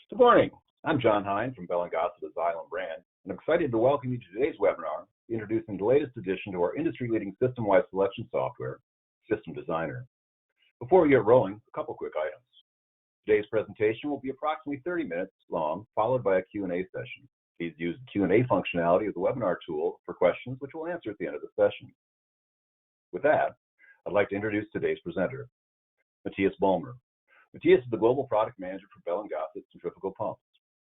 Good morning. I'm John Hine from Bell & Gossett Asylum brand, and I'm excited to welcome you to today's webinar, introducing the latest addition to our industry-leading system-wide selection software, System Designer. Before we get rolling, a couple quick items. Today's presentation will be approximately 30 minutes long, followed by a Q&A session. Please use the Q&A functionality of the webinar tool for questions, which we'll answer at the end of the session. With that, I'd like to introduce today's presenter, Matthias Bulmer. Matthias is the Global Product Manager for Bell & Gossett Centrifugal Pumps.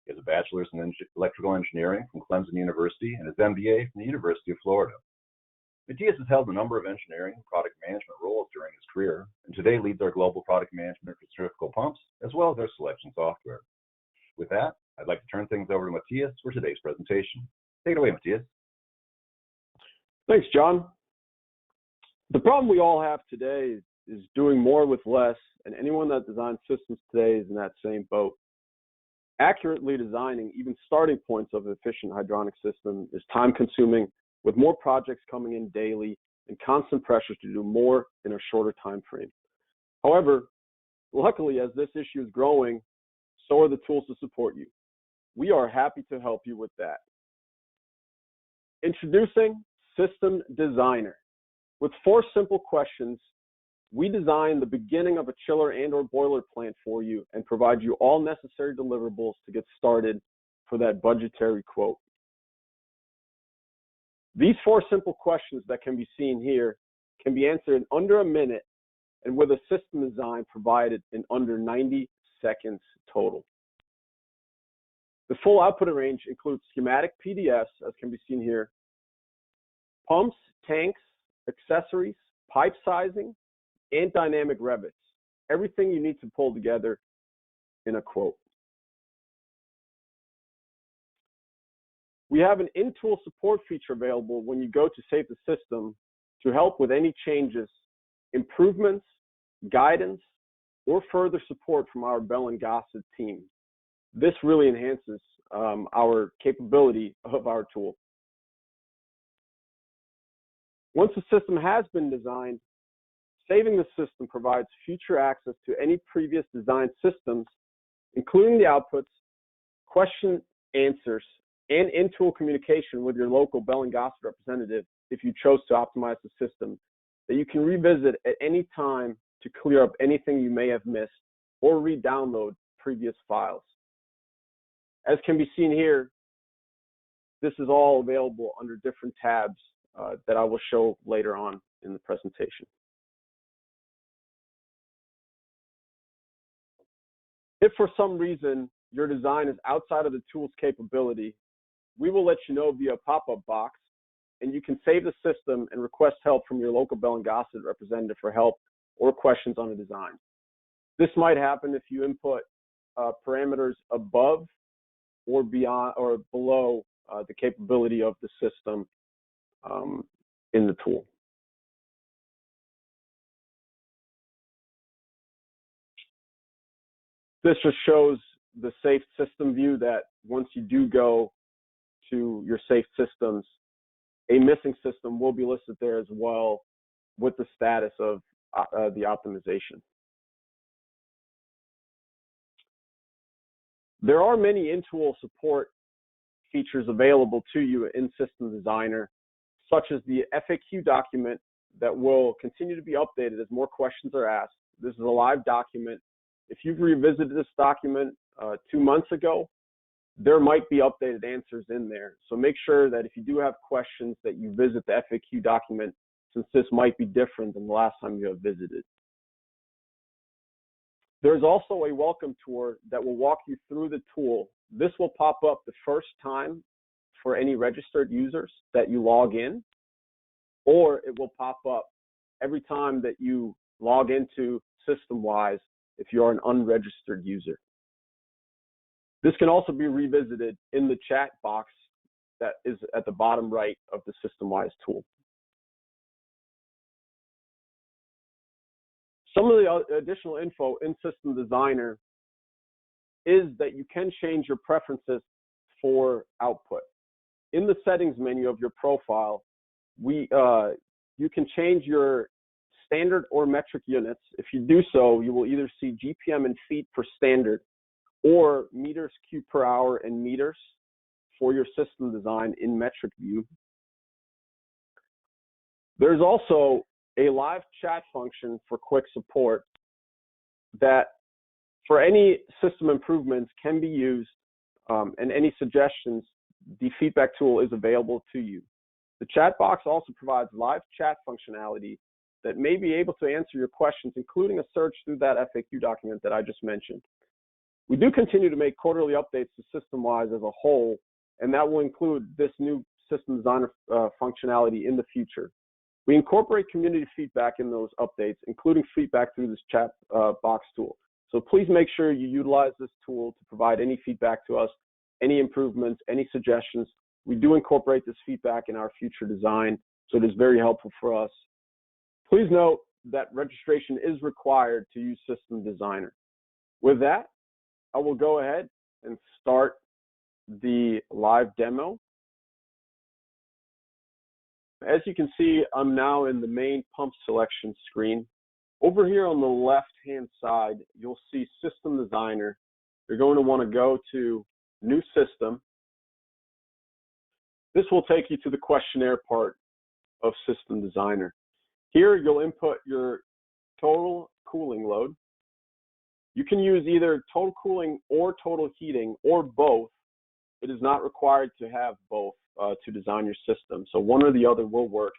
He has a bachelor's in electrical engineering from Clemson University and his MBA from the University of Florida. Matthias has held a number of engineering and product management roles during his career, and today leads our global product management for centrifugal pumps, as well as our selection software. With that, I'd like to turn things over to Matthias for today's presentation. Take it away, Matthias. Thanks, John. The problem we all have today is doing more with less, and anyone that designs systems today is in that same boat. Accurately designing even starting points of an efficient hydronic system is time-consuming, with more projects coming in daily and constant pressures to do more in a shorter time frame. However, luckily, as this issue is growing, so are the tools to support you. We are happy to help you with that. Introducing System Designer. With 4 simple questions, we design the beginning of a chiller and/or boiler plant for you and provide you all necessary deliverables to get started for that budgetary quote. These 4 simple questions that can be seen here can be answered in under a minute and with a system design provided in under 90 seconds total. The full output range includes schematic PDFs, as can be seen here, pumps, tanks, accessories, pipe sizing, and dynamic revits. Everything you need to pull together in a quote. We have an in-tool support feature available when you go to save the system to help with any changes, improvements, guidance, or further support from our Bell & Gossett team. This really enhances our capability of our tool. Once the system has been designed, saving the system provides future access to any previous designed systems, including the outputs, question answers, and in-tool communication with your local Bell & Gossett representative if you chose to optimize the system, that you can revisit at any time to clear up anything you may have missed or re-download previous files. As can be seen here, this is all available under different tabs that I will show later on in the presentation. If for some reason your design is outside of the tool's capability, we will let you know via a pop-up box, and you can save the system and request help from your local Bell & Gossett representative for help or questions on a design. This might happen if you input parameters above or beyond or below the capability of the system in the tool. This just shows the safe system view that once you do go to your safe systems, a missing system will be listed there as well with the status of the optimization. There are many in-tool support features available to you in System Designer, such as the FAQ document that will continue to be updated as more questions are asked. This is a live document. If you've revisited this document 2 months ago, there might be updated answers in there. So make sure that if you do have questions that you visit the FAQ document, since this might be different than the last time you have visited. There's also a welcome tour that will walk you through the tool. This will pop up the first time for any registered users that you log in, or it will pop up every time that you log into Systemwize if you're an unregistered user. This can also be revisited in the chat box that is at the bottom right of the Systemwize tool. Some of the additional info in System Designer is that you can change your preferences for output. In the settings menu of your profile, you can change your standard or metric units. If you do so, you will either see GPM in feet per standard or meters cubed per hour in meters for your system design in metric view. There's also a live chat function for quick support that for any system improvements can be used, and any suggestions, the feedback tool is available to you. The chat box also provides live chat functionality that may be able to answer your questions, including a search through that FAQ document that I just mentioned. We do continue to make quarterly updates to Systemwize as a whole, and that will include this new system designer functionality in the future. We incorporate community feedback in those updates, including feedback through this chat box tool. So please make sure you utilize this tool to provide any feedback to us, any improvements, any suggestions. We do incorporate this feedback in our future design, so it is very helpful for us. Please note that registration is required to use System Designer. With that, I will go ahead and start the live demo. As you can see, I'm now in the main pump selection screen. Over here on the left-hand side, you'll see System Designer. You're going to want to go to New System. This will take you to the questionnaire part of System Designer. Here, you'll input your total cooling load. You can use either total cooling or total heating or both. It is not required to have both to design your system. So one or the other will work.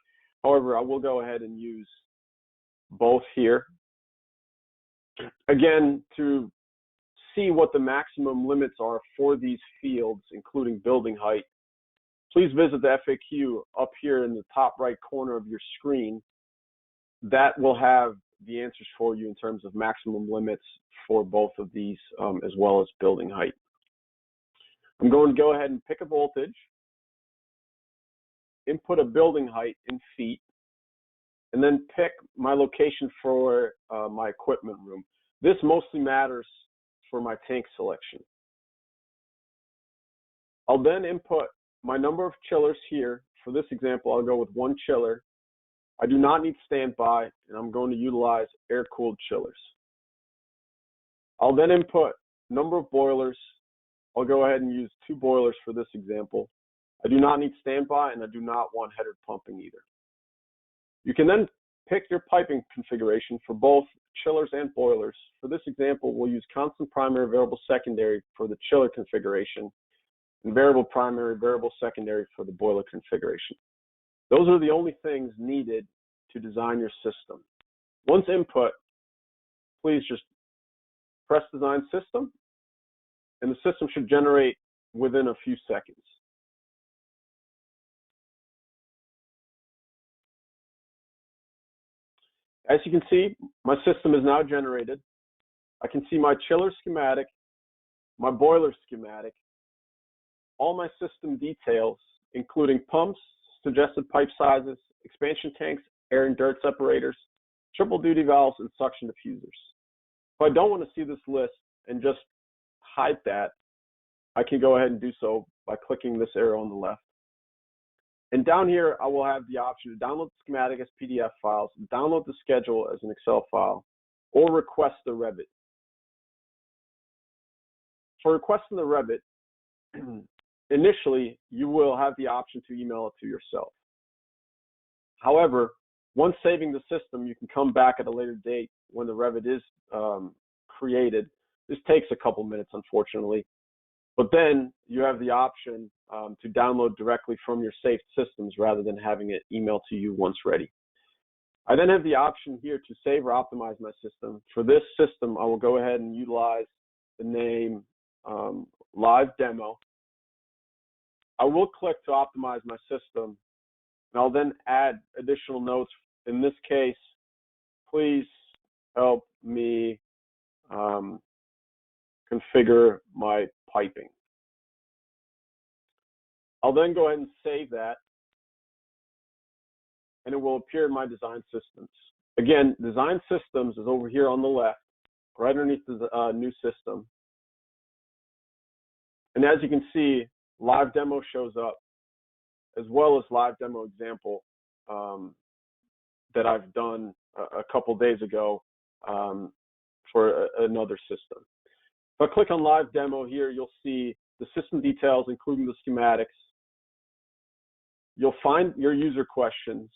However, I will go ahead and use both here. Again, to see what the maximum limits are for these fields, including building height, please visit the FAQ up here in the top right corner of your screen. That will have the answers for you in terms of maximum limits for both of these, as well as building height. I'm going to go ahead and pick a voltage, input a building height in feet, and then pick my location for my equipment room. This mostly matters for my tank selection. I'll then input my number of chillers here. For this example, I'll go with 1 chiller. I do not need standby, and I'm going to utilize air-cooled chillers. I'll then input number of boilers. I'll go ahead and use 2 boilers for this example. I do not need standby, and I do not want header pumping either. You can then pick your piping configuration for both chillers and boilers. For this example, we'll use constant primary, variable secondary for the chiller configuration, and variable primary, variable secondary for the boiler configuration. Those are the only things needed to design your system. Once input, please just press Design System, and the system should generate within a few seconds. As you can see, my system is now generated. I can see my chiller schematic, my boiler schematic, all my system details, including pumps, suggested pipe sizes, expansion tanks, air and dirt separators, triple duty valves, and suction diffusers. If I don't want to see this list and just hide that, I can go ahead and do so by clicking this arrow on the left. And down here, I will have the option to download the schematic as PDF files, download the schedule as an Excel file, or request the Revit. For requesting the Revit, initially, you will have the option to email it to yourself. However, once saving the system, you can come back at a later date when the Revit is created. This takes a couple minutes, unfortunately. But then you have the option to download directly from your saved systems rather than having it emailed to you once ready. I then have the option here to save or optimize my system. For this system, I will go ahead and utilize the name Live Demo. I will click to optimize my system, and I'll then add additional notes. In this case, please help me configure my piping. I'll then go ahead and save that, and it will appear in my design systems. Again, design systems is over here on the left, right underneath the new system. And as you can see, live demo shows up, as well as live demo example that I've done a couple days ago for another system. If I click on Live Demo here, you'll see the system details, including the schematics. You'll find your user questions.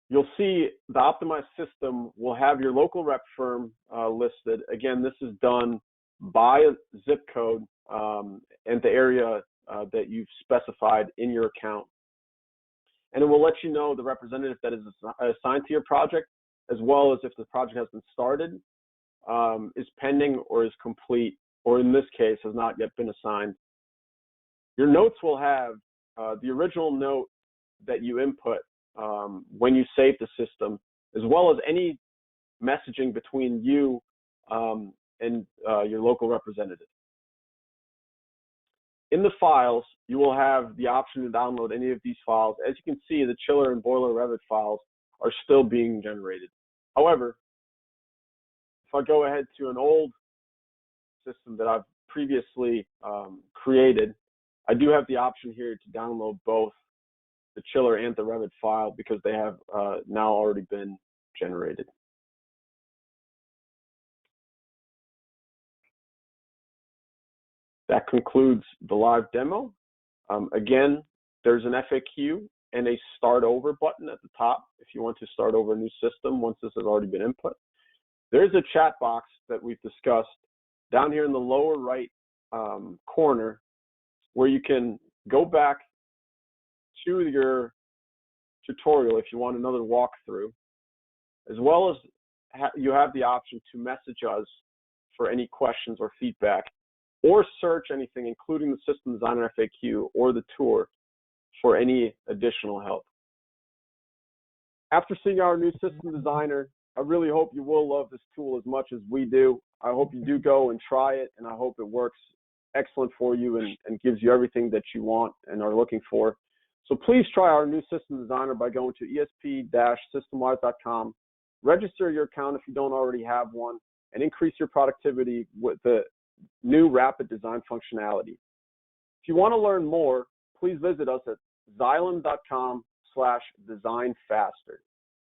You'll see the optimized system will have your local rep firm listed. Again, this is done by a zip code and the area that you've specified in your account. And it will let you know the representative that is assigned to your project, as well as if the project has been started, is pending, or is complete, or in this case, has not yet been assigned. Your notes will have the original note that you input when you save the system, as well as any messaging between you and your local representative. In the files, you will have the option to download any of these files. As you can see, the chiller and boiler Revit files are still being generated. However, if I go ahead to an old system that I've previously created, I do have the option here to download both the chiller and the Revit file because they have now already been generated. That concludes the live demo. Again, there's an FAQ and a start over button at the top if you want to start over a new system once this has already been input. There's a chat box that we've discussed down here in the lower right corner where you can go back to your tutorial if you want another walkthrough, as well as you have the option to message us for any questions or feedback, or search anything, including the System Designer FAQ or the tour, for any additional help. After seeing our new System Designer, I really hope you will love this tool as much as we do. I hope you do go and try it, and I hope it works excellent for you and gives you everything that you want and are looking for. So please try our new System Designer by going to esp-systemwize.com, register your account if you don't already have one, and increase your productivity with the new rapid design functionality. If you want to learn more, please visit us at xylem.com/designfaster.